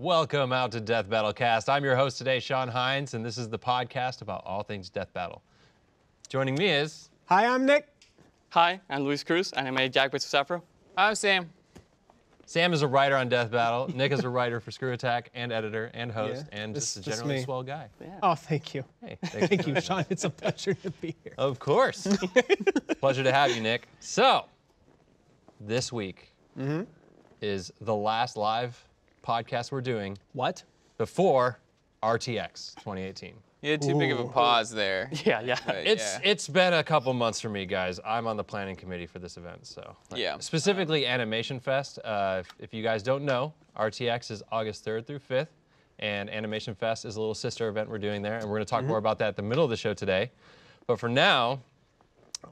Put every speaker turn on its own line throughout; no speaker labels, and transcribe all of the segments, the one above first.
Welcome out to Death Battle Cast. I'm your host today, Sean Hines, and this is the podcast about all things Death Battle. Joining me is...
Hi, I'm Nick.
Hi, I'm Luis Cruz, and I made Jack vs. Afro.
I'm Sam.
Sam is a writer on Death Battle. Nick is a writer for Screw Attack and editor and host and just a generally swell guy.
Yeah. Oh, thank you.
Hey,
thank you, Sean. It's a pleasure to be here.
Of course. Pleasure to have you, Nick. So, this week is the last live podcast we're doing.
What?
Before RTX 2018.
You had too big of a pause there.
Yeah.
It's been a couple months for me, guys. I'm on the planning committee for this event, so specifically Animation Fest. If you guys don't know, RTX is August 3rd through 5th, and Animation Fest is a little sister event we're doing there, and we're going to talk more about that at the middle of the show today. But for now,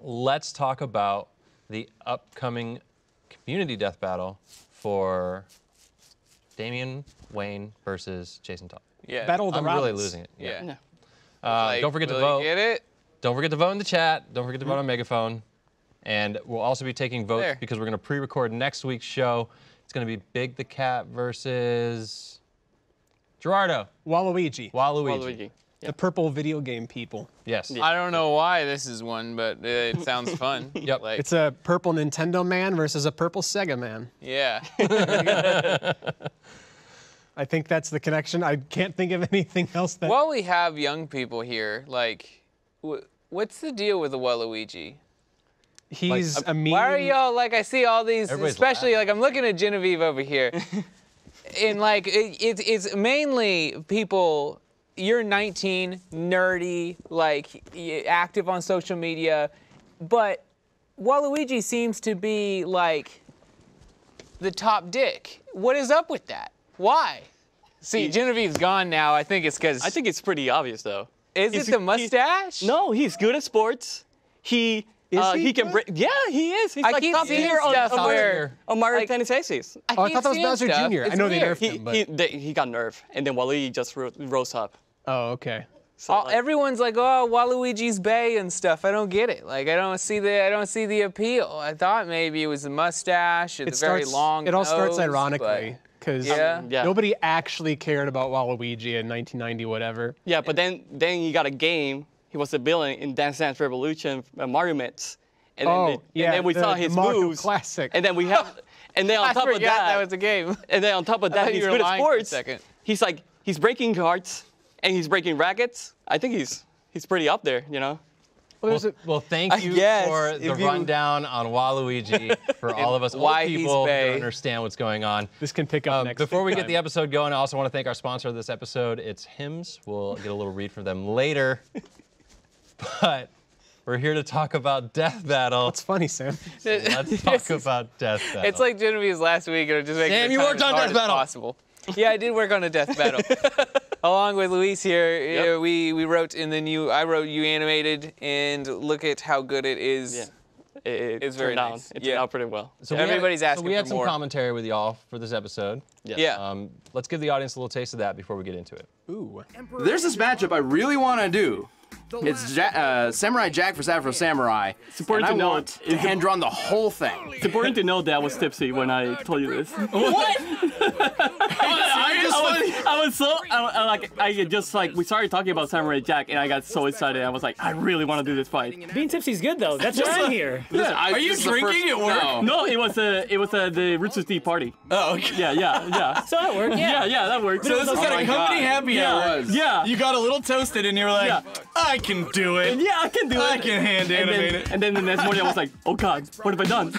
let's talk about the upcoming community death battle for Damian Wayne versus Jason Todd.
Yeah.
Battle of the
I'm
Robins.
really losing it. Yeah.
Like,
don't forget to
will
vote.
you get it?
Don't forget to vote in the chat. Don't forget to vote on Megaphone. And we'll also be taking votes because we're going to pre-record next week's show. It's going to be Big the Cat versus Gerardo.
Waluigi.
Waluigi.
The purple video game people.
Yes.
I don't know why this is one, but it sounds fun.
Yep.
Like,
It's a purple Nintendo man versus a purple Sega man.
yeah.
I think that's the connection. I can't think of anything else that...
While we have young people here, like, what's the deal with the Waluigi?
He's a meme.
Why are y'all, like, I see all these,
Everybody's
especially, like, I'm looking at Genevieve over here. And, like, it's mainly people, you're 19, nerdy, like, active on social media, but Waluigi seems to be, like, the top dick. What is up with that? Why? See, Genevieve's gone now. I think it's because...
I think it's pretty obvious, though.
Is it the mustache?
No, he's good at sports. He can break. Yeah, he is. He's
I
like
keep
top
seeing
tier
stuff where...
on Mario
like,
Tennis Aces.
Oh, I thought that was Bowser Jr. I know they nerfed him, but...
He got nerfed, and then Waluigi just rose up.
Oh, okay.
So,
Everyone's like, oh, Waluigi's Bay and stuff. I don't get it. Like, I don't see the appeal. I thought maybe it was the mustache or the very long
It all starts
nose,
ironically. Because nobody actually cared about Waluigi in 1990 whatever.
Yeah, but then he got a game. He was a villain in Dance Dance Revolution, Mario Mix. And then we saw his
Mario
moves.
Classic.
And then we have, and then on top of
that was a game.
And then on top of that, he's good at sports. He's breaking cards and he's breaking rackets. I think he's pretty up there, you know.
Well, thank you for the rundown on Waluigi for all of us old people who don't understand what's going on.
This can pick up next
Before we get the episode going, I also want to thank our sponsor of this episode. It's Hims. We'll get a little read from them later. But we're here to talk about Death Battle.
What's funny, Sam?
Let's talk about Death Battle.
It's like Genevieve's last week. It'll just make
Sam,
it
you worked on Death Battle.
Possible. Yeah, I did work on a Death Battle. Along with Luis here, we wrote in the new. I wrote You Animated, and look at how good it is.
Yeah.
It's very nice.
It turned out pretty well.
So
everybody's asking for more.
So we had some commentary with y'all for this episode.
Yes.
Yeah.
Let's give the audience a little taste of that before we get into it.
Ooh.
There's this matchup I really want to do. It's Samurai Jack versus Afro Samurai.
It's important to note.
To hand drawn the whole thing.
It's important to note that I was tipsy when I told you this.
What?
We started talking about Samurai Jack, and I got so excited. I was like, I really want to do this fight.
Being tipsy's good though. That's why I'm here.
Are you drinking at work?
No, it was the Roots of Tea party.
Oh, okay.
Yeah.
So that worked.
Yeah, that worked.
So this was like a company happy hour.
Yeah.
You got a little toasted, and you were like, I can do it.
Yeah, I can do it.
I can hand animate it.
And then the next morning I was like, oh God, what have I done?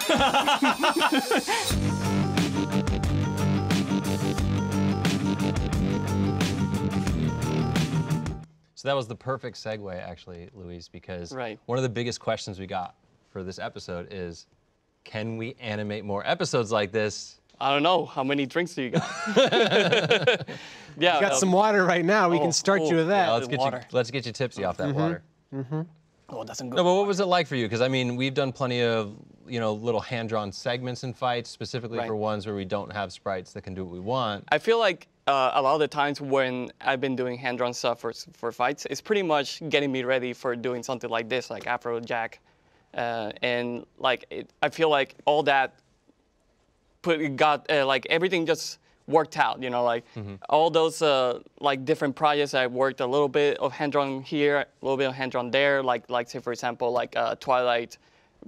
So that was the perfect segue, actually, Luis, because one of the biggest questions we got for this episode is, can we animate more episodes like this?
I don't know. How many drinks do you got?
You got some water right now. We can start you with that.
Yeah, let's get you tipsy off that water.
Oh, it doesn't go.
No, but what was it like for you? Because I mean, we've done plenty of little hand-drawn segments in fights, specifically for ones where we don't have sprites that can do what we want.
I feel like a lot of the times when I've been doing hand-drawn stuff for fights, it's pretty much getting me ready for doing something like this, like Afro Jack, and like I feel like all that like everything just worked out, you know, like all those like different projects I worked a little bit of hand-drawn here, a little bit of hand-drawn there, like say for example, like Twilight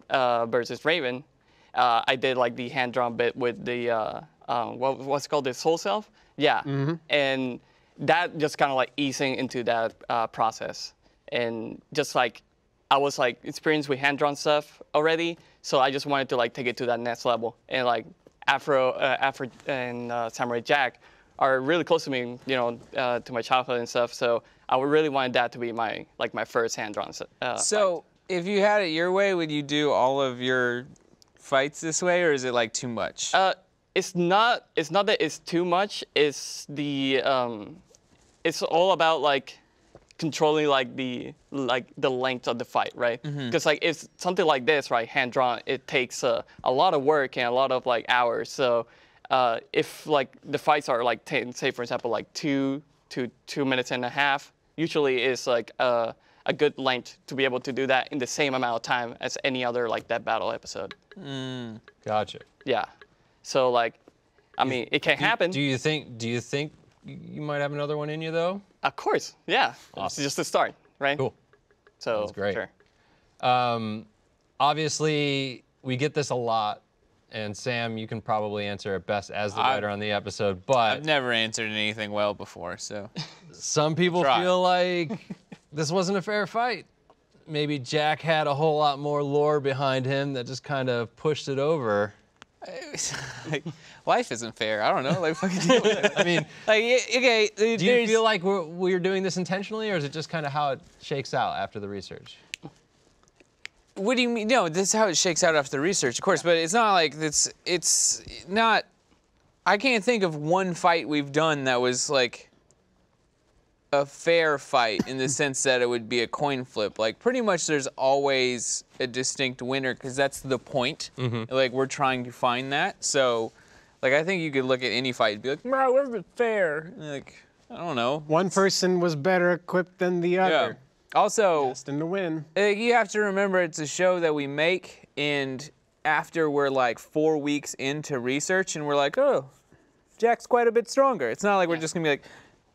versus Raven. I did like the hand-drawn bit with the, what's called the Soul Self? Yeah, and that just kind of like easing into that process. And just like, I was like experienced with hand-drawn stuff already, so I just wanted to like take it to that next level. And like Afro and Samurai Jack are really close to me, you know, to my childhood and stuff. So I really wanted that to be my first hand-drawn
So
fight.
if you had it your way, would you do all of your fights this way, or is it like too much?
It's not that it's too much. It's the it's all about like controlling like the length of the fight, right? Because like it's something like this, right? Hand drawn, it takes a lot of work and a lot of like hours. So if like the fights are like say for example like 2 to 2.5 minutes, usually it's like a good length to be able to do that in the same amount of time as any other like that battle episode.
Gotcha.
Yeah. So like, I mean, it can happen.
Do you think you might have another one in you though?
Of course, yeah.
Awesome.
It's just the start, right?
Cool.
So
that's great.
Sure.
Obviously, we get this a lot, and Sam, you can probably answer it best as the writer on the episode. But
I've never answered anything well before, so.
Some people feel like this wasn't a fair fight. Maybe Jack had a whole lot more lore behind him that just kind of pushed it over.
Like, life isn't fair. I don't know. Like, fucking deal with it.
I mean,
like, okay.
do you feel like we're doing this intentionally, or is it just kind of how it shakes out after the research?
What do you mean? No, this is how it shakes out after the research, of course. But it's not like it's not. I can't think of one fight we've done that was like a fair fight in the sense that it would be a coin flip. Like pretty much there's always a distinct winner because that's the point. Like we're trying to find that. So like I think you could look at any fight and be like, bro, where's it fair? And like, I don't know.
One person was better equipped than the other.
Yeah. Also,
destined to win.
You have to remember it's a show that we make, and after we're like 4 weeks into research and we're like, oh, Jack's quite a bit stronger. It's not like we're just gonna be like,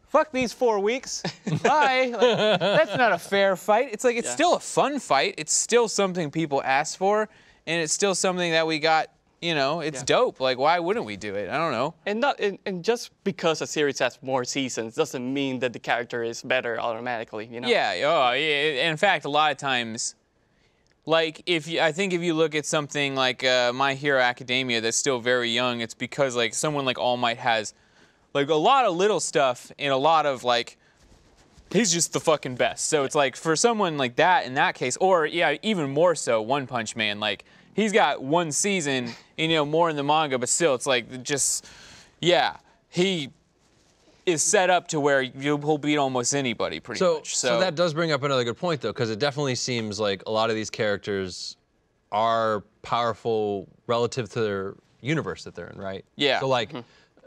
fuck these 4 weeks, bye. Like, that's not a fair fight. It's like, it's still a fun fight. It's still something people ask for, and it's still something that we got, you know, it's dope. Like, why wouldn't we do it? I don't know.
And just because a series has more seasons doesn't mean that the character is better automatically, you know?
Yeah, in fact, a lot of times, like, I think if you look at something like My Hero Academia that's still very young, it's because, like, someone like All Might has like a lot of little stuff and a lot of like, he's just the fucking best. So it's like for someone like that in that case, or yeah, even more so, One Punch Man, like he's got one season, you know, more in the manga, but still it's like just, yeah, he is set up to where he'll beat almost anybody pretty much.
So that does bring up another good point though, because it definitely seems like a lot of these characters are powerful relative to their universe that they're in, right?
Yeah.
So like,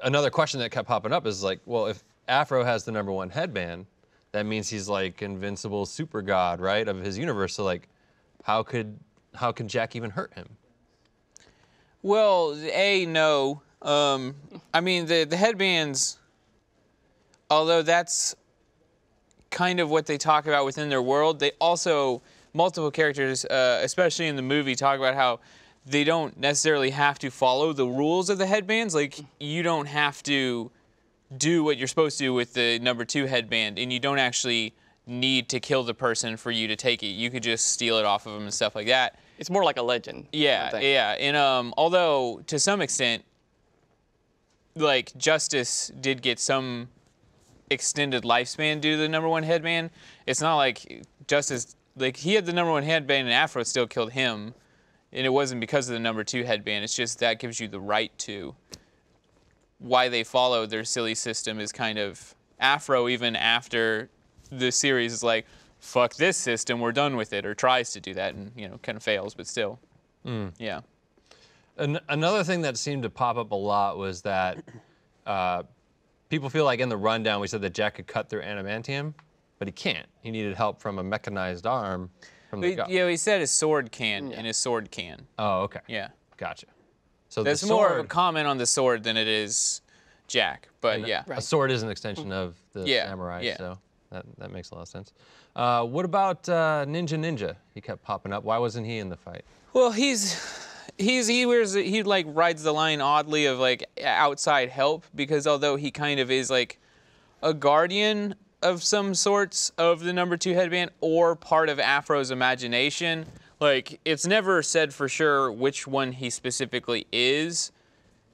another question that kept popping up is like, well, if Afro has the #1 headband, that means he's like invincible super god, right, of his universe. So like, how could Jack even hurt him?
Well, no. I mean, the headbands, although that's kind of what they talk about within their world, they also, multiple characters, especially in the movie, talk about how they don't necessarily have to follow the rules of the headbands. Like, you don't have to do what you're supposed to do with the #2 headband, and you don't actually need to kill the person for you to take it. You could just steal it off of them and stuff like that.
It's more like a legend.
Yeah, yeah. And although, to some extent, like, Justice did get some extended lifespan due to the #1 headband, it's not like Justice, like, he had the #1 headband and Afro still killed him. And it wasn't because of the #2 headband. It's just that gives you the right to. Why they follow their silly system is kind of Afro, even after the series is like, fuck this system, we're done with it, or tries to do that and, you know, kind of fails, but still. Yeah.
Another thing that seemed to pop up a lot was that people feel like in the rundown we said that Jack could cut through adamantium, but he can't. He needed help from a mechanized arm.
Yeah, he said his sword can, and his sword can.
Oh, okay.
Yeah.
Gotcha. So
that's more of a comment on the sword than it is Jack. But
and
yeah.
A sword is an extension of the samurai, so that makes a lot of sense. What about Ninja? He kept popping up. Why wasn't he in the fight?
Well, he like rides the line oddly of like outside help, because although he kind of is like a guardian of some sorts of the number 2 headband or part of Afro's imagination, like it's never said for sure which one he specifically is,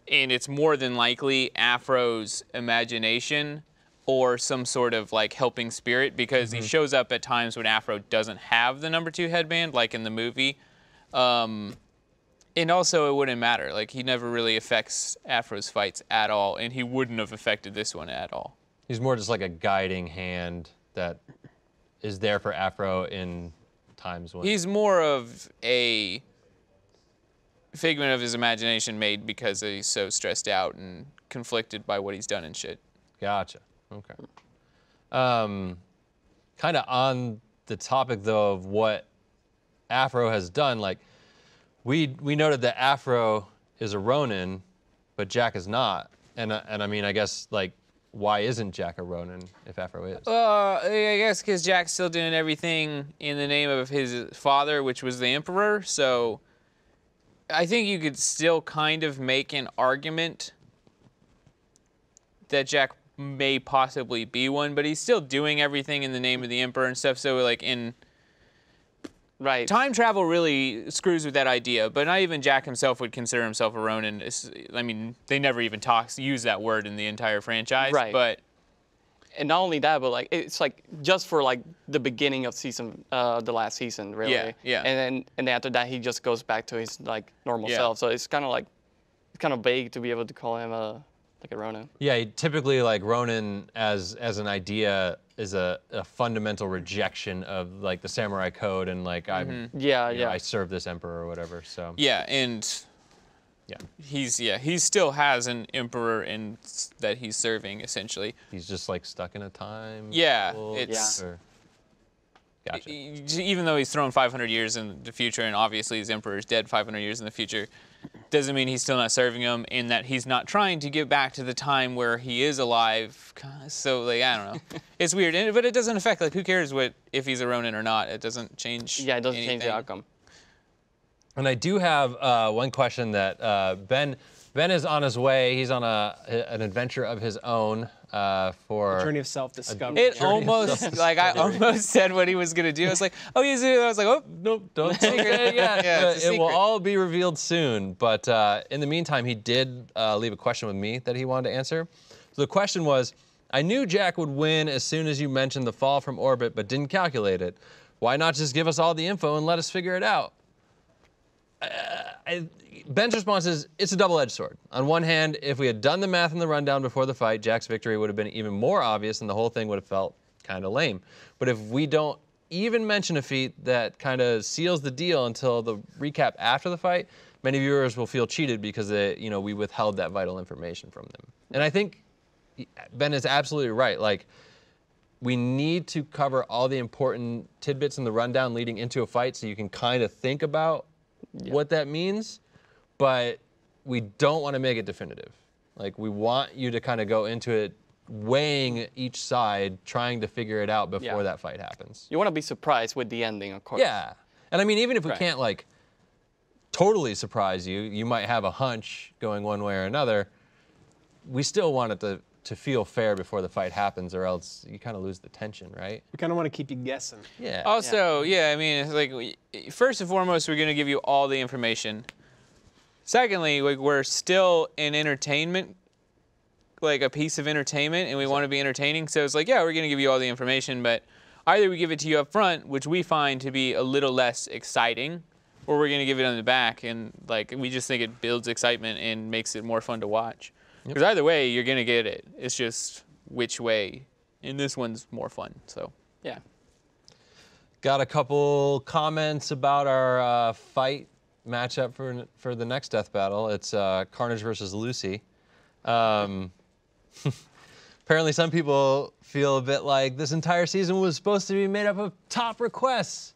and it's more than likely Afro's imagination or some sort of like helping spirit, because he shows up at times when Afro doesn't have the number 2 headband, like in the movie. And also, it wouldn't matter. Like, he never really affects Afro's fights at all, and he wouldn't have affected this one at all.
He's more just like a guiding hand that is there for Afro in times when...
He's more of a figment of his imagination made because he's so stressed out and conflicted by what he's done and shit.
Gotcha. Okay. Kind of on the topic, though, of what Afro has done, like, we noted that Afro is a Ronin, but Jack is not. And I mean, I guess, like, why isn't Jack a Ronin if Afro is?
I guess because Jack's still doing everything in the name of his father, which was the Emperor. So I think you could still kind of make an argument that Jack may possibly be one, but he's still doing everything in the name of the Emperor and stuff. So, like, time travel really screws with that idea, but not even Jack himself would consider himself a Ronin. I mean, they never even use that word in the entire franchise.
Right.
But
and not only that, but like it's like just for like the beginning of the last season, really.
Yeah, yeah.
And then after that, he just goes back to his like normal self. So it's kind of vague to be able to call him like a Ronin.
Yeah, typically like Ronin as an idea is a fundamental rejection of like the samurai code and like I serve this emperor or whatever. So he still has an emperor that he's serving essentially. He's just like stuck in a time.
Gotcha. Even though he's thrown 500 years in the future, and obviously his emperor is dead 500 years in the future, doesn't mean he's still not serving him, in that he's not trying to get back to the time where he is alive. So, like, I don't know. It's weird, but it doesn't affect, like, who cares if he's a Ronin or not? It doesn't change
Yeah, it doesn't
anything.
change the outcome.
And I do have one question that Ben is on his way. He's on an adventure of his own for...
A journey of self-discovery.
It almost, like, I almost said what he was going to do. I was like, oh, he's doing it. I was like, oh, nope, don't take it yet.
It will all be revealed soon. But in the meantime, he did leave a question with me that he wanted to answer. So the question was, I knew Jack would win as soon as you mentioned the fall from orbit, but didn't calculate it. Why not just give us all the info and let us figure it out? Ben's response is, it's a double-edged sword. On one hand, if we had done the math in the rundown before the fight, Jack's victory would have been even more obvious and the whole thing would have felt kind of lame. But if we don't even mention a feat that kind of seals the deal until the recap after the fight, many viewers will feel cheated because we withheld that vital information from them. And I think Ben is absolutely right. Like, we need to cover all the important tidbits in the rundown leading into a fight so you can kind of think about what that means, but we don't want to make it definitive. Like, we want you to kind of go into it weighing each side, trying to figure it out before that fight happens.
You want to be surprised with the ending, of course.
Yeah. And I mean, even if we can't, like, totally surprise you, you might have a hunch going one way or another, we still want it to feel fair before the fight happens, or else you kind of lose the tension, right?
We kind of want to keep you guessing.
Yeah.
Also, I mean, it's like, first and foremost, we're going to give you all the information. Secondly, like, we're still in entertainment, like a piece of entertainment, and we want to be entertaining. So it's like, we're going to give you all the information, but either we give it to you up front, which we find to be a little less exciting, or we're going to give it on the back, and like, we just think it builds excitement and makes it more fun to watch. Because either way, you're going to get it. It's just which way. And this one's more fun, so.
Yeah.
Got a couple comments about our fight matchup for the next death battle. It's Carnage versus Lucy. Apparently some people feel a bit like this entire season was supposed to be made up of top requests.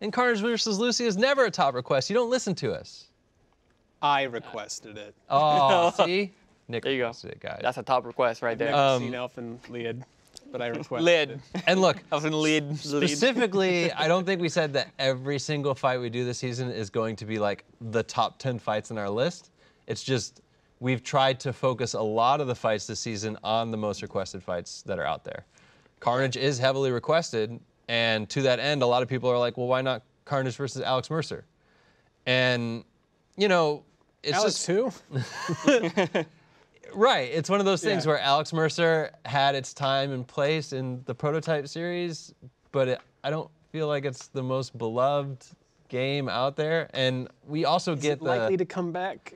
And Carnage versus Lucy is never a top request. You don't listen to us.
I requested it.
Oh, see? Nick
there you
requested it, guys.
That's a top request right there.
I've never seen Elfin Lied, but I requested
Lid.
And look,
Elfin Lid.
specifically, I don't think we said that every single fight we do this season is going to be like the top 10 fights in our list. It's just we've tried to focus a lot of the fights this season on the most requested fights that are out there. Carnage is heavily requested, and to that end, a lot of people are like, well, why not Carnage versus Alex Mercer? And, you know, it's
Alex
just...
who?
Right, it's one of those things where Alex Mercer had its time and place in the prototype series, but I don't feel like it's the most beloved game out there. And we also get the...
likely to come back?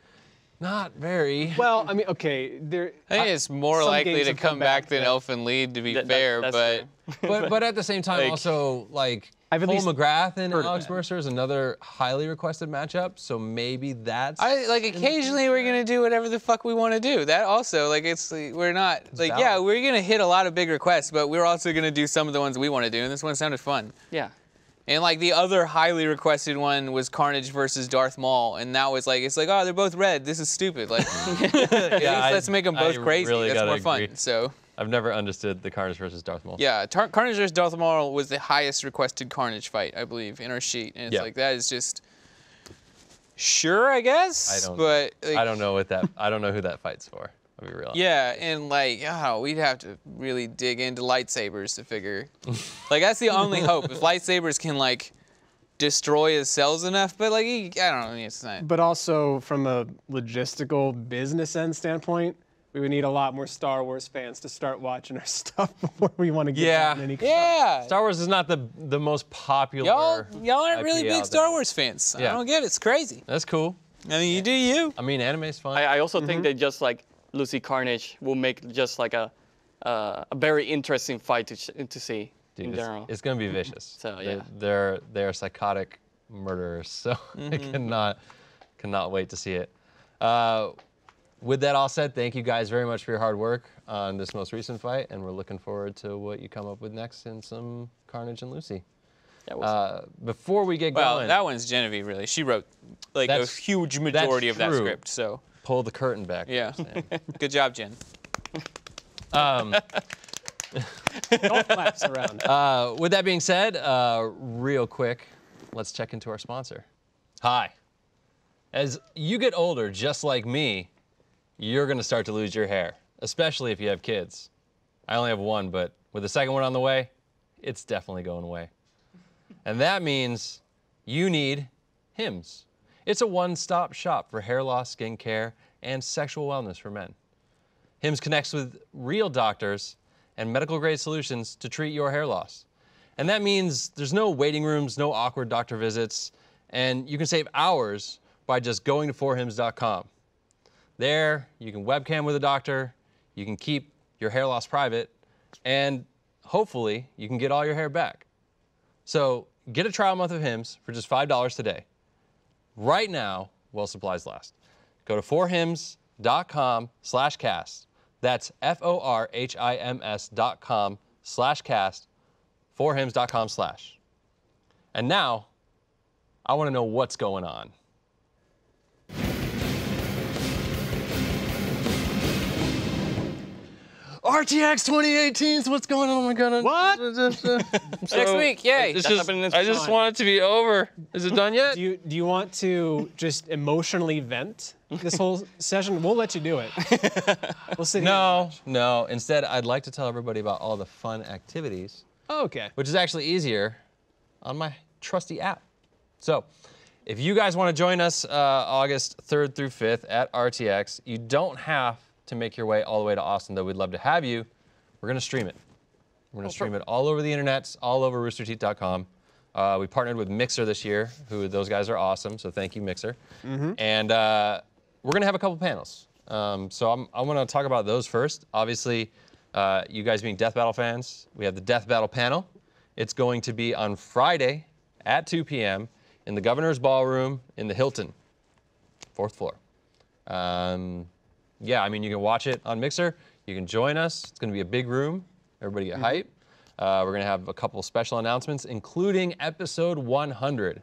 Not very.
Well, I mean, okay,
I think it's more likely to come back than Elfin Lied, to be fair,
but at the same time,
like,
also, like, Cole McGrath and Alex Mercer is another highly requested matchup, so maybe that's...
like, occasionally we're going to do whatever the fuck we want to do. That also, like, we're not, like, yeah, we're going to hit a lot of big requests, but we're also going to do some of the ones we want to do, and this one sounded fun.
Yeah.
And like the other highly requested one was Carnage versus Darth Maul, and that was like, it's like, oh, they're both red. This is stupid. Like, let's make them both crazy.
Really
That's more
agree.
fun. So
I've never understood the Carnage versus Darth Maul.
yeah, Carnage versus Darth Maul was the highest requested Carnage fight, I believe, in our sheet, and it's like that is just sure, I guess. But like,
I don't know what that. I don't know who that fight's for. I'll be real.
Yeah, and like, we'd have to really dig into lightsabers to figure. Like, that's the only hope. If lightsabers can like destroy his cells enough, but like, I don't know, it's not.
But also from a logistical business end standpoint, we would need a lot more Star Wars fans to start watching our stuff before we want to get any.
Yeah.
Star Wars is not the most popular.
Y'all aren't really
IP
big
out
Star
there.
Wars fans.
Yeah.
I don't get it. It's crazy.
That's cool.
I mean, you do you.
I mean, anime's fun.
I also think that just like Lucy Carnage will make just like a very interesting fight to see.
Dude,
in general.
it's gonna be vicious.
So yeah,
they're psychotic murderers. So I cannot wait to see it. With that all said, thank you guys very much for your hard work on this most recent fight, and we're looking forward to what you come up with next in some Carnage and Lucy.
Yeah,
before we get
Well,
going,
that one's Genevieve, really. She wrote like a huge majority of that
true.
script. So
pull the curtain back.
yeah, good job, Jen.
Don't collapse around.
With that being said, real quick, let's check into our sponsor. Hi. As you get older, just like me, you're going to start to lose your hair, especially if you have kids. I only have one, but with the second one on the way, it's definitely going away. And that means you need Hims. It's a one-stop shop for hair loss, skin care, and sexual wellness for men. Hims connects with real doctors and medical-grade solutions to treat your hair loss. And that means there's no waiting rooms, no awkward doctor visits, and you can save hours by just going to forhims.com. There, you can webcam with a doctor, you can keep your hair loss private, and hopefully, you can get all your hair back. So get a trial month of Hims for just $5 today. Right now, while supplies last. Go to forhims.com/cast. That's forhims.com/cast. forhims.com/. And now, I want to know what's going on. RTX 2018 is what's going on. Oh my god.
What?
Next week, yay.
I just want it to be over. Is it done yet?
Do you want to just emotionally vent this whole session? We'll let you do it. We'll sit here.
No. Instead, I'd like to tell everybody about all the fun activities.
Oh, okay.
Which is actually easier on my trusty app. So, if you guys want to join us August 3rd through 5th at RTX, you don't have to make your way all the way to Austin, though we'd love to have you. We're going to stream it. We're going to stream it all over the internet, all over roosterteeth.com. We partnered with Mixer this year, those guys are awesome, so thank you, Mixer. And we're going to have a couple panels. So I want to talk about those first. Obviously, you guys being Death Battle fans, we have the Death Battle panel. It's going to be on Friday at 2 p.m. in the Governor's Ballroom in the Hilton, 4th floor. Yeah, I mean, you can watch it on Mixer. You can join us. It's going to be a big room. Everybody get hype. We're going to have a couple special announcements, including episode 100.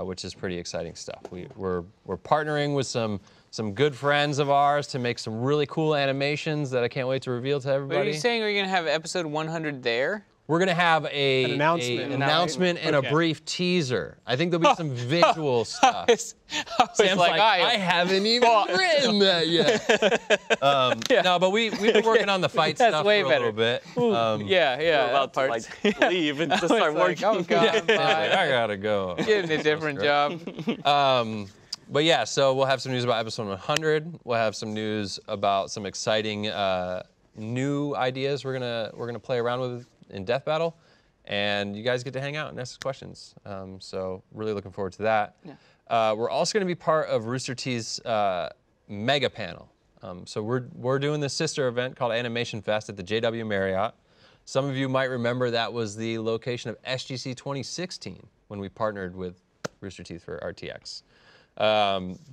which is pretty exciting stuff. We're partnering with some good friends of ours to make some really cool animations that I can't wait to reveal to everybody.
What are you saying? Are you gonna have episode 100 there?
We're gonna have
an
announcement and a brief teaser. I think there'll be some visual stuff. Sam's like, I haven't even written that yet. No, but we've been working on the fight stuff for a little bit.
Yeah. We're about to like leave and just start working.
Oh God,
I gotta go.
getting a different job.
But yeah, so we'll have some news about episode 100. We'll have some news about some exciting new ideas we're gonna play around with in Death Battle, and you guys get to hang out and ask questions. So really looking forward to that. Yeah. We're also going to be part of Rooster Teeth's mega panel. So we're doing this sister event called Animation Fest at the JW Marriott. Some of you might remember that was the location of SGC 2016 when we partnered with Rooster Teeth for RTX.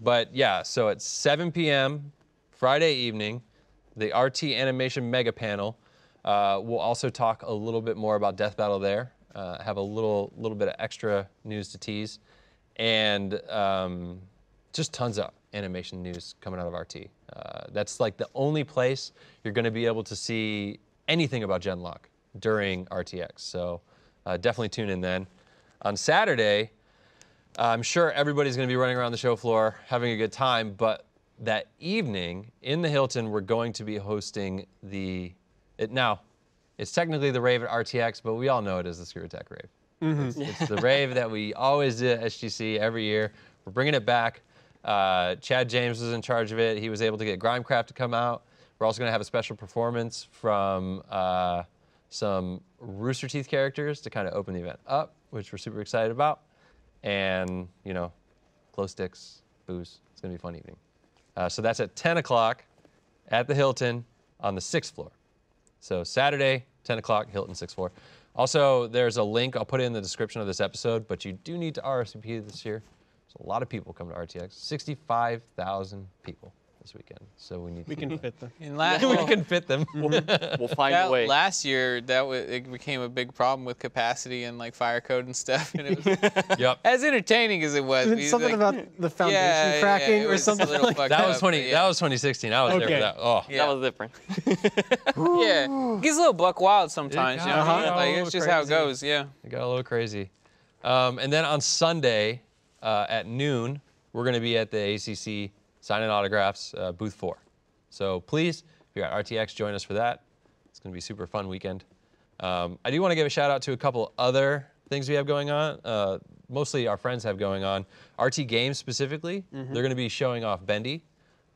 But yeah, so at 7 p.m. Friday evening, the RT Animation Mega Panel. We'll also talk a little bit more about Death Battle there, have a little bit of extra news to tease, and just tons of animation news coming out of RT. That's like the only place you're going to be able to see anything about Genlock during RTX, so definitely tune in then. On Saturday, I'm sure everybody's going to be running around the show floor having a good time, but that evening in the Hilton, we're going to be hosting now, it's technically the rave at RTX, but we all know it as the Screw Attack rave. Mm-hmm. It's the rave that we always do at SGC every year. We're bringing it back. Chad James was in charge of it. He was able to get Grimecraft to come out. We're also going to have a special performance from some Rooster Teeth characters to kind of open the event up, which we're super excited about. And, glow sticks, booze. It's going to be a fun evening. So that's at 10 o'clock at the Hilton on the 6th floor. So Saturday, 10 o'clock, Hilton 6th floor. Also, there's a link, I'll put it in the description of this episode, but you do need to RSVP this year. There's a lot of people coming to RTX, 65,000 people this weekend. So we can fit them. We can fit them.
We'll find a way.
Last year, it became a big problem with capacity and like fire code and stuff. And it was as entertaining as it was.
Something about the foundation cracking or something like that.
That was 2016. I was there for that. Oh,
that was different.
Yeah, it gets a little buck wild sometimes. You know what I mean? Like, it's just how it goes. Yeah.
It got a little crazy. And then on Sunday at noon, we're going to be at the ACC signing autographs, booth 4. So please, if you're at RTX, join us for that. It's going to be a super fun weekend. I do want to give a shout out to a couple other things we have going on. Mostly our friends have going on. RT Games specifically, they're going to be showing off Bendy.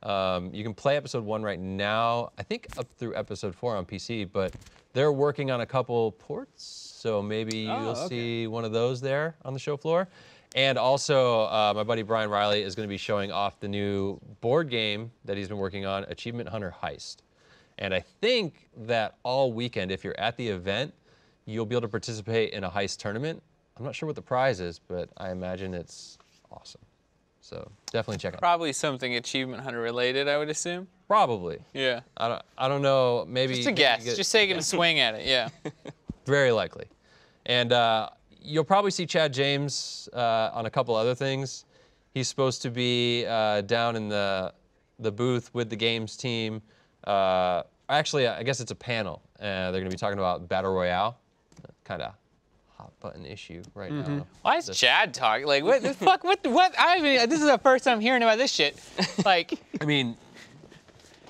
You can play episode 1 right now, I think up through episode 4 on PC, but they're working on a couple ports, so maybe you'll see one of those there on the show floor. And also, my buddy Brian Riley is going to be showing off the new board game that he's been working on, Achievement Hunter Heist. And I think that all weekend, if you're at the event, you'll be able to participate in a heist tournament. I'm not sure what the prize is, but I imagine it's awesome. So definitely check it out.
Probably something Achievement Hunter related, I would assume.
Probably.
Yeah.
I don't know. Maybe.
Just a guess. Just taking a swing at it. Yeah.
Very likely. And you'll probably see Chad James on a couple other things. He's supposed to be down in the booth with the games team. Actually, I guess it's a panel. They're going to be talking about Battle Royale. Kind of hot button issue right now.
Why is Chad talking? Like, what the fuck? What? I mean, this is the first time hearing about this shit. Like,
I mean,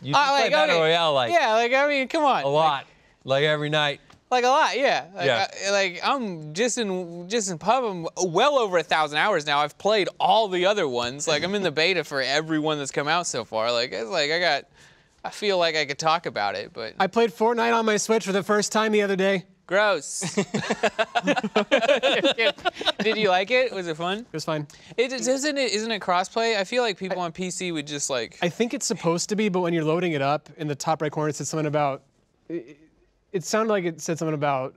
you play Battle Royale like
I mean, come on.
A lot, like every night.
Like a lot, yeah. Like, I'm just in pub. I'm well over 1,000 hours now. I've played all the other ones. Like, I'm in the beta for every one that's come out so far. Like, it's like I feel like I could talk about it, but
I played Fortnite on my Switch for the first time the other day.
Gross. Did you like it? Was it fun?
It was fine.
Isn't it crossplay? I feel like people on PC would just like.
I think it's supposed to be, but when you're loading it up in the top right corner, it says something about. It sounded like it said something about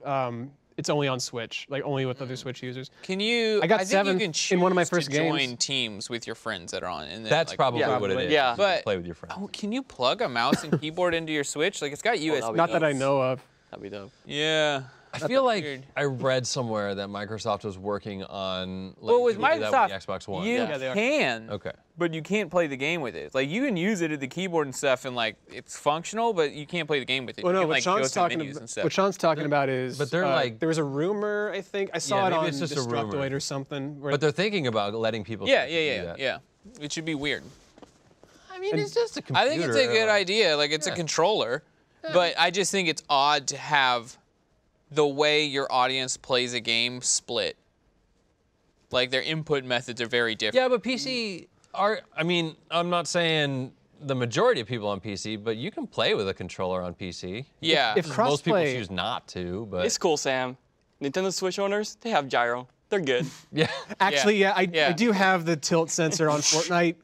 it's only on Switch, like only with other Switch users.
Can you?
I got 7th in one of my first games.
Join teams with your friends that are on. And then,
that's
like,
probably what it is.
Yeah,
but
play with your friends.
Oh, can you plug a mouse and keyboard into your Switch? Like, it's got USB.
Not that I know of.
That'd be dope.
Yeah.
I feel like I read somewhere that Microsoft was working on.
Well, with
Microsoft,
Microsoft,
the Xbox One.
you can.
Okay.
But you can't play the game with it. Like you can use it at the keyboard and stuff, and like it's functional, but you can't play the game with it.
Well, no,
you can,
what
like,
Sean's
go
talking
menus and stuff.
what Sean's talking about is.
But they're like,
there was a rumor, I think I saw it
maybe
on
it's just a rumor.
Destructoid or something. Where
But they're thinking about letting people.
Yeah.
do that.
It should be weird.
I mean, it's just a computer.
I think it's a good idea. Like it's a controller, but I just think it's odd to have the way your audience plays a game split. Like their input methods are very different.
Yeah, but PC are. I mean, I'm not saying the majority of people on PC, but you can play with a controller on PC.
Yeah.
If
Most people
crossplay-
choose not to, but
It's cool, Sam. Nintendo Switch owners, they have gyro. They're good.
yeah.
Actually, yeah, I
Yeah.
do have the tilt sensor on Fortnite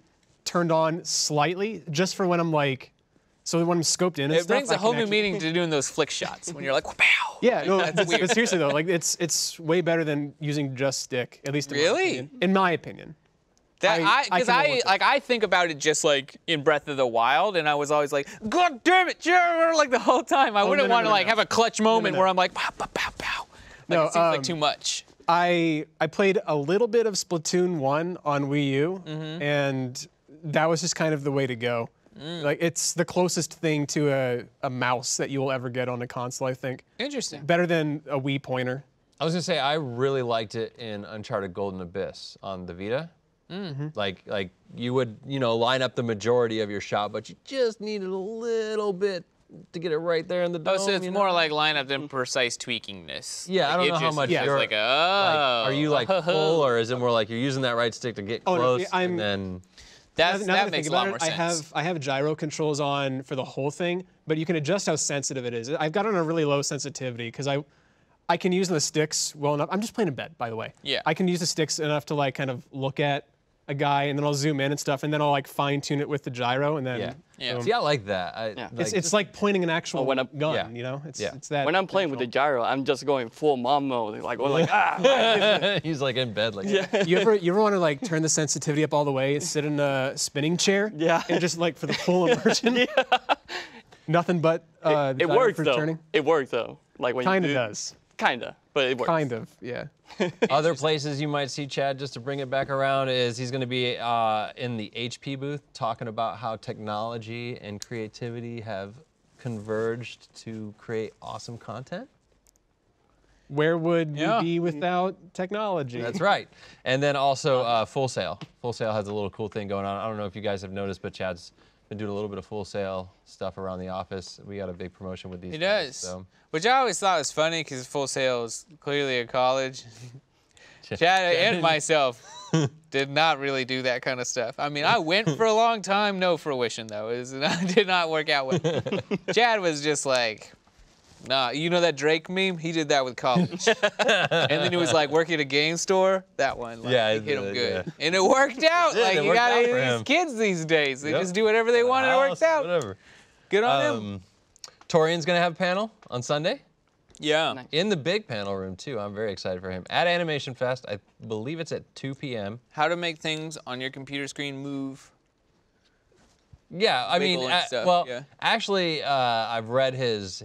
turned on slightly, just for when I'm like, so when I'm scoped in and
It
stuff.
brings
I
a
can
whole new
actually-
meaning to doing those flick shots when you're like, pow.
Yeah, no,
That's
but
weird.
seriously though, like it's way better than using just stick, at least in
Really?
my opinion. In my opinion.
That
I
because
can roll
I
with it.
like I think about it just like in Breath of the Wild, and I was always like, God damn it, Jared, like the whole time. I wouldn't
no,
want to
no,
like
no.
have a clutch moment
no.
where I'm like, pow, pow, pow, pow. Like,
No,
it seems like too much.
I played a little bit of Splatoon 1 on Wii U,
Mm-hmm.
and that was just kind of the way to go.
Mm.
Like it's the closest thing to a mouse that you will ever get on a console, I think.
Interesting.
Better than a Wii pointer.
I was gonna say I really liked it in Uncharted Golden Abyss on the Vita. Like you would line up the majority of your shot, but you just needed a little bit to get it right there in the dome.
Oh, so it's more like lineup than precise tweakingness.
Yeah, I don't know how much
Yeah.
you're
Like, oh.
are you like full, or is it more like you're using that right stick to get
Oh, no,
close
I'm-
and then?
Now that I
that
think
makes a
about
lot more
it,
sense.
I have gyro controls on for the whole thing, but you can adjust how sensitive it is. I've got it on a really low sensitivity because I can use the sticks well enough. I'm just playing in bed, by the way.
Yeah.
I can use the sticks enough to like kind of look at a guy, and then I'll zoom in and stuff, and then I'll like fine tune it with the gyro, and then
Yeah.
boom.
See, I like that.
Yeah.
It's like pointing an actual
when I'm-
gun,
Yeah.
you know? It's
Yeah.
it's that.
When I'm playing with the gyro, I'm just going full mom mode. Like, or like ah.
He's like in bed, like
You ever want to like turn the sensitivity up all the way and sit in a spinning chair?
Yeah.
And just like for the full immersion. Nothing but the
It
gyro
works
for
though.
turning.
It works though. Like when
Kind
you
of
do,
does.
Kinda, but it works.
Kind of, yeah.
Other places you might see Chad, just to bring it back around, is he's going to be in the HP booth talking about how technology and creativity have converged to create awesome content.
Where would
Yeah.
we be without technology?
That's right. And then also Full Sail. Full Sail has a little cool thing going on. I don't know if you guys have noticed, but Chad's been doing a little bit of Full Sail stuff around the office. We got a big promotion with these
He
guys,
does.
so.
Which I always thought was funny because Full Sail is clearly a college. Chad and myself did not really do that kind of stuff. I mean, I went for a long time, no fruition though. It did not work out well. Chad was just like, nah, you know that Drake meme? He did that with college. And then he was like working at a game store. That one, like,
Yeah,
he hit him good.
yeah.
And it worked out.
Yeah,
like
it
you
worked
got
out for
these
him.
kids these days. They
Yep.
just do whatever they want and it works out.
Whatever.
Good on him.
Torian's going to have a panel on Sunday.
Yeah.
Nice.
In the big panel room, too. I'm very excited for him. At Animation Fest, I believe it's at 2 p.m.
How to make things on your computer screen move.
Yeah, I mean,
Wiggle and stuff, yeah.
actually, I've read his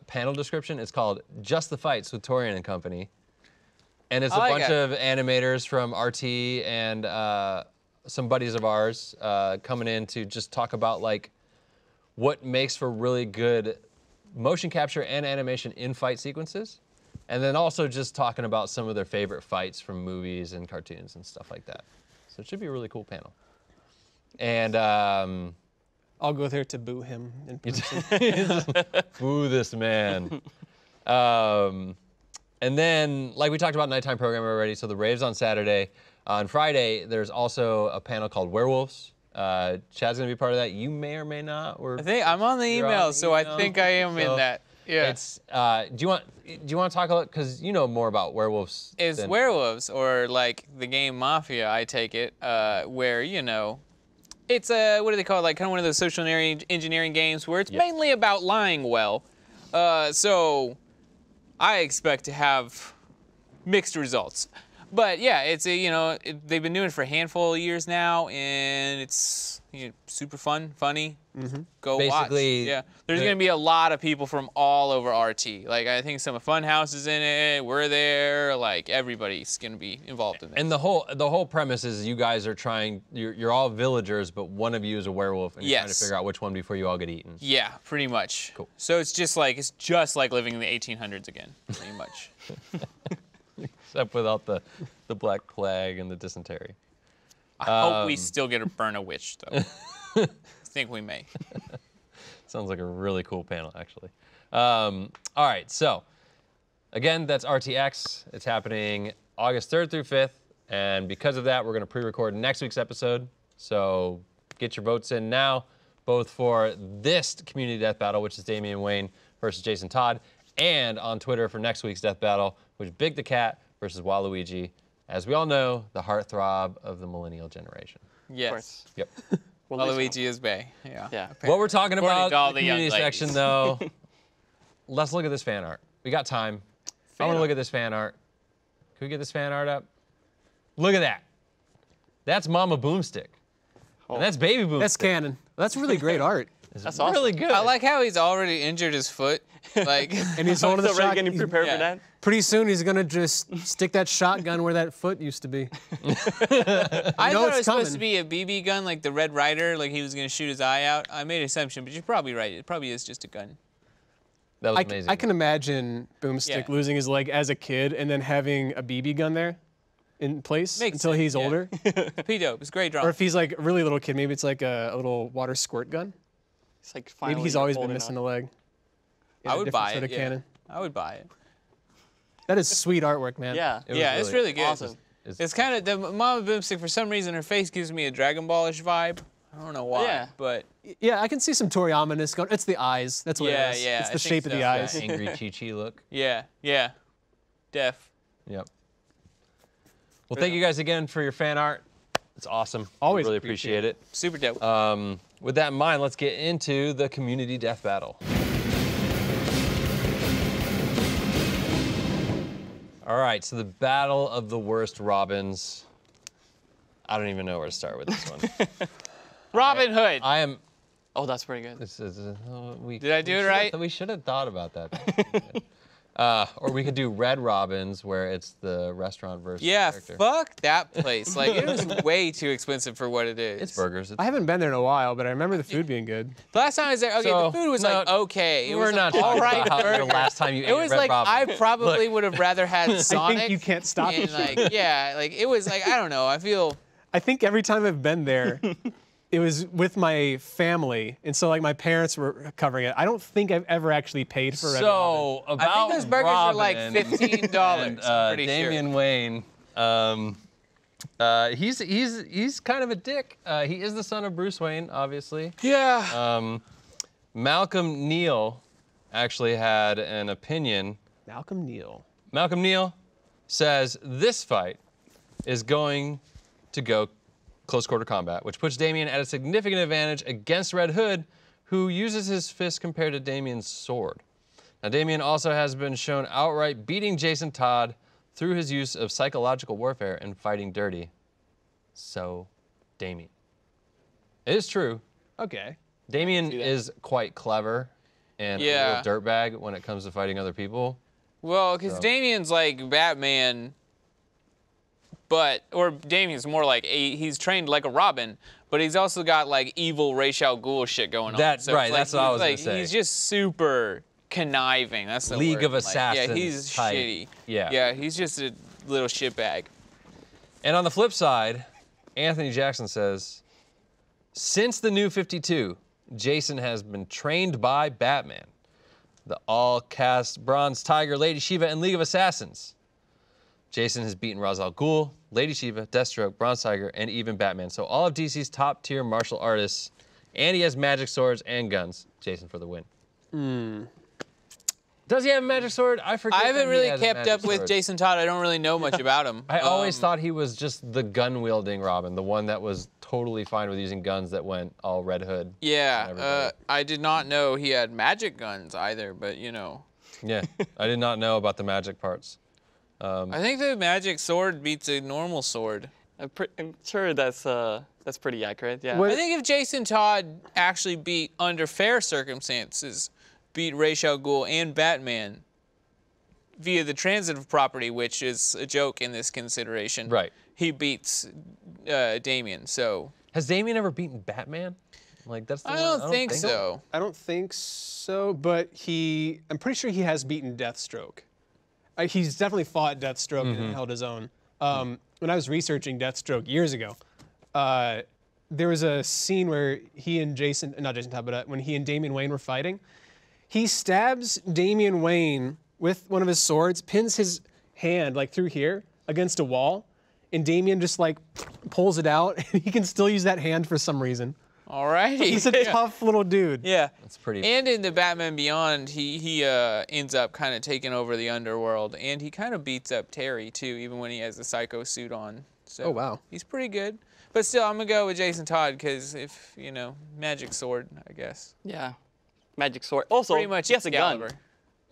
panel description. It's called Just the Fights with Torian and Company. And it's
I
a
like
bunch
it.
of animators from RT and some buddies of ours coming in to just talk about, like, what makes for really good motion capture and animation in fight sequences. And then also just talking about some of their favorite fights from movies and cartoons and stuff like that. So it should be a really cool panel. And
I'll go there to boo him in person.
boo this man. And then, like we talked about nighttime program already, so the rave's on Saturday. On Friday, there's also a panel called Werewolves. Chad's gonna be part of that. You may or may not.
I think I'm on the
You're
email,
on the
so I
email.
think I am in
So
that. Yeah.
It's. Do you want to talk a little? Because you know more about werewolves.
It's
than-
werewolves, or like the game Mafia, I take it, where, you know, it's a, what do they call it, like kind of one of those social engineering games where it's mainly about lying well. So I expect to have mixed results. But yeah, it's they've been doing it for a handful of years now, and it's super fun, funny. Go
Basically,
watch. Yeah, there's gonna be a lot of people from all over RT. Like I think some of Funhouse is in it. We're there. Like everybody's gonna be involved in this.
And the whole premise is you guys are trying. You're all villagers, but one of you is a werewolf, and you're trying to figure out which one before you all get eaten.
Yeah, pretty much.
Cool.
So it's just like living in the 1800s again, pretty much.
Except without the Black Plague and the dysentery.
I hope we still get to burn a witch, though. I think we may.
Sounds like a really cool panel, actually. All right, so again, that's RTX. It's happening August 3rd through 5th, and because of that, we're going to pre-record next week's episode. So get your votes in now, both for this community death battle, which is Damian Wayne versus Jason Todd, and on Twitter for next week's death battle, which is Big the Cat versus Waluigi. As we all know, the heartthrob of the millennial generation.
Yes.
Yep.
Waluigi is Bay. Yeah.
Yeah.
What we're talking about
all
in the
the young
community
ladies.
section, though, let's look at this fan art. We got time. I want to look at this fan art. Can we get this fan art up? Look at that. That's Mama Boomstick. And that's Baby Boomstick.
That's canon. That's really great art.
That's
awesome.
really good.
I like how he's already injured his foot. Like,
And he's holding the
Already
shot.
getting prepared for that.
Pretty soon he's gonna just stick that shotgun where that foot used to be.
I thought it was
it's
supposed to
coming.
be a BB gun, like the Red Rider, like he was going to shoot his eye out. I made an assumption, but you're probably right. It probably is just a gun.
That was amazing.
I can imagine Boomstick
Yeah.
losing his leg as a kid and then having a BB gun there in place
Makes
until
sense,
he's
yeah.
older.
P-dope. It's great
Or
drawing.
if he's like a really little kid, maybe it's like a little water squirt gun.
It's like finally
Maybe he's
you're
always
old
been missing a
enough.
leg. In
I
a
would
different
buy
set
it.
of
Yeah.
canon.
I would buy it.
That is sweet artwork, man.
Yeah.
It was
Yeah, it's really good.
awesome.
It's kind of the Mama Boomstick. For some reason, her face gives me a Dragon Ballish vibe. I don't know why,
Yeah.
but
Yeah, I can see some Toriyama-ness going. It's the eyes. That's what
Yeah,
it is.
yeah,
It's
I
the
think
shape of
so,
the
yeah.
eyes.
Angry Chi-Chi look.
yeah, def.
Yep. Well, thank you guys again for your fan art. It's awesome.
Always
really appreciate it.
Super dope.
With that in mind, let's get into the community death battle. All right, so the battle of the worst Robins. I don't even know where to start with this one.
Robin Hood.
I am.
Oh, that's pretty good.
This is.
Did I do it right?
We should have thought about that. Or we could do Red Robins, where it's the restaurant versus
Yeah,
character.
fuck that place. Like, it was way too expensive for what it is.
It's burgers.
I haven't been there in a while, but I remember the food being good.
The last time I was there, okay,
So,
the food was like
no,
okay. It
We're
was
not
an
talking
all right
about how the
burger.
last time you ate
It was
Red
like
Robin.
I probably would have rather had Sonic.
you can't stop
and
it.
like yeah, like it was like I don't know. I feel
I think every time I've been there, it was with my family, and so like my parents were covering it. I don't think I've ever actually paid for Red Robin.
So about
I think those burgers are like
Robin
$15.
and,
I'm pretty
Damian Wayne, he's kind of a dick. He is the son of Bruce Wayne, obviously.
sure. Yeah.
Malcolm Neal actually had an opinion.
Malcolm Neal.
Malcolm Neal says this fight is going to go close quarter combat, which puts Damian at a significant advantage against Red Hood, who uses his fist compared to Damian's sword. Now, Damian also has been shown outright beating Jason Todd through his use of psychological warfare and fighting dirty. So, Damian. It is true.
Okay.
Damian is quite clever and
Yeah.
a real dirtbag when it comes to fighting other people.
Well, because Damian's like Batman, or Damian's more like he's trained like a Robin, but he's also got like evil Ra's al Ghul shit going on.
That's
So it's
right,
like,
that's what I was gonna
he's
say.
He's just super conniving. That's the
League
word.
of
Like,
Assassins
yeah, he's
type.
shitty.
Yeah.
Yeah, he's just a little shitbag.
And on the flip side, Anthony Jackson says, since the New 52, Jason has been trained by Batman, the all-cast Bronze Tiger, Lady Shiva, and League of Assassins. Jason has beaten Ra's al Ghul, Lady Shiva, Deathstroke, Bronze Tiger, and even Batman. So all of DC's top-tier martial artists, and he has magic swords and guns. Jason for the win. Does he have a magic sword? I forget.
I haven't
that he
really
has a
kept
magic
up with
sword.
Jason Todd. I don't really know much about him.
I always thought he was just the gun-wielding Robin, the one that was totally fine with using guns that went all Red Hood. on
Yeah,
everybody.
I did not know he had magic guns either, but you know.
Yeah, I did not know about the magic parts.
I think the magic sword beats a normal sword.
I'm sure that's pretty accurate. Yeah.
I think if Jason Todd actually beat under fair circumstances, beat Ra's al Ghul and Batman via the transitive property, which is a joke in this consideration.
Right.
He beats Damian. So
has Damian ever beaten Batman? Like that's the one?
I don't think so.
I don't think so, but I'm pretty sure he has beaten Deathstroke. He's definitely fought Deathstroke and held his own. When I was researching Deathstroke years ago, there was a scene where he and when he and Damian Wayne were fighting, he stabs Damian Wayne with one of his swords, pins his hand like through here against a wall, and Damian just like pulls it out, and he can still use that hand for some reason.
Alrighty.
He's a tough little dude.
Yeah.
That's pretty.
And in the Batman Beyond, he ends up kind of taking over the underworld, and he kind of beats up Terry too, even when he has the Psycho suit on. So
Oh, wow.
He's pretty good. But still, I'm gonna go with Jason Todd because if magic sword, I guess.
Yeah. Magic sword. Also,
Pretty much
he has a gun.
Excalibur.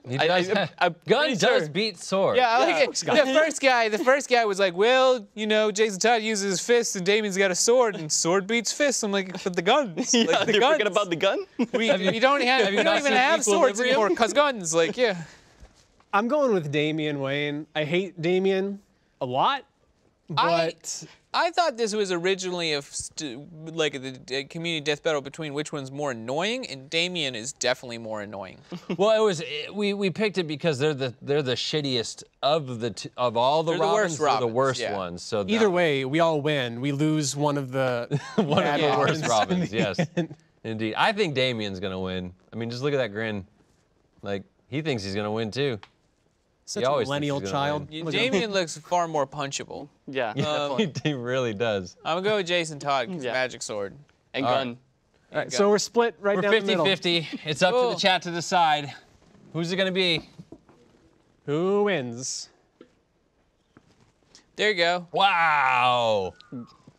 He does
I'm
gun
pretty
does
sure.
beat sword.
Yeah, I like it. The first guy was like, well, Jason Todd uses his fists and Damian's got a sword and sword beats fists. I'm like, but the guns.
Yeah,
like, the
you're
guns.
forgetting about the gun?
We don't
not
even
seen
have swords
Equilibrium?
anymore because guns. Like, yeah.
I'm going with Damian Wayne. I hate Damian a lot, but
I thought this was originally a community death battle between which one's more annoying, and Damian is definitely more annoying.
Well, we picked it because they're the shittiest of all the
They're the
Robins.
worst
They're the
Robins,
worst
yeah.
ones. So
either way, we all win. We lose one of the
one of the
bad
worst Robins.
Robins.
Yes, indeed. I think Damian's gonna win. I mean, just look at that grin. Like he thinks he's gonna win too.
Such
He
a
always thinks
millennial
he's gonna
child.
win.
Look at him.
Damian looks far more punchable.
Yeah.
He really does.
I'm gonna go with Jason Todd because
Yeah.
magic sword.
And
All right.
gun.
All right, so we're split right
We're
down the middle.
50-50. It's up to
Cool.
the chat to decide. Who's it gonna be?
Who wins?
There you go.
Wow.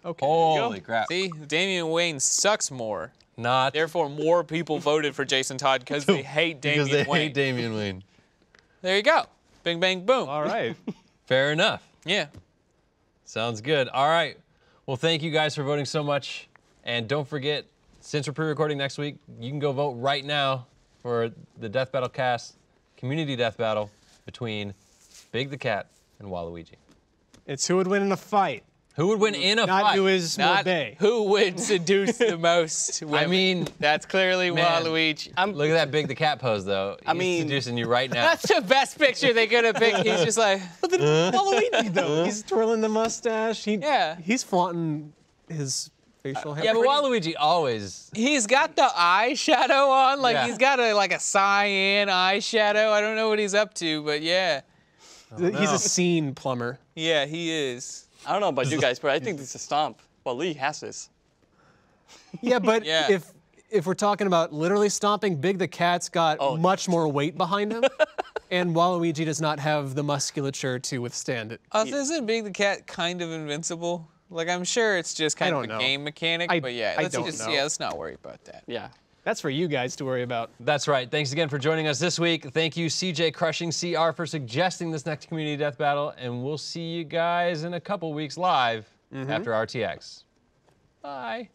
Okay.
Holy crap.
See, Damian Wayne sucks more.
Not
Therefore, more people voted for Jason Todd because they hate Damian
because they
Wayne.
hate Damian Wayne.
There you go. Bing, bang, boom.
All right.
Fair enough.
Yeah.
Sounds good. All right. Well, thank you guys for voting so much. And don't forget, since we're pre-recording next week, you can go vote right now for the Death Battle cast, community death battle between Big the Cat and Waluigi.
It's who would win in a fight,
Who would win in a
not
fight?
who is more
Not
bae.
who would seduce the most women.
I mean,
That's clearly
Man.
Waluigi.
look at that Big the Cat pose, though. He's
mean-
seducing you right now.
That's the best picture they could have picked. He's just like,
Waluigi though. He's twirling the mustache.
Yeah.
He's flaunting his facial hair.
Yeah, but Waluigi always.
he's got the eyeshadow on. Like,
Yeah.
he's got a cyan eyeshadow. I don't know what he's up to, but yeah.
He's a scene plumber.
Yeah, he is.
I don't know about you guys, but I think this is a stomp. Well, Lee has this.
Yeah, but
Yeah.
if we're talking about literally stomping, Big the Cat's got much more weight behind him, and Waluigi does not have the musculature to withstand it.
Isn't Big the Cat kind of invincible? Like, I'm sure it's just kind
I
of a
don't know.
game mechanic,
I-
but yeah,
I
let's
don't
just
know.
let's not worry about that.
Yeah.
That's for you guys to worry about.
That's right. Thanks again for joining us this week. Thank you, CJ Crushing CR, for suggesting this next community death battle, and we'll see you guys in a couple weeks live after RTX. Bye.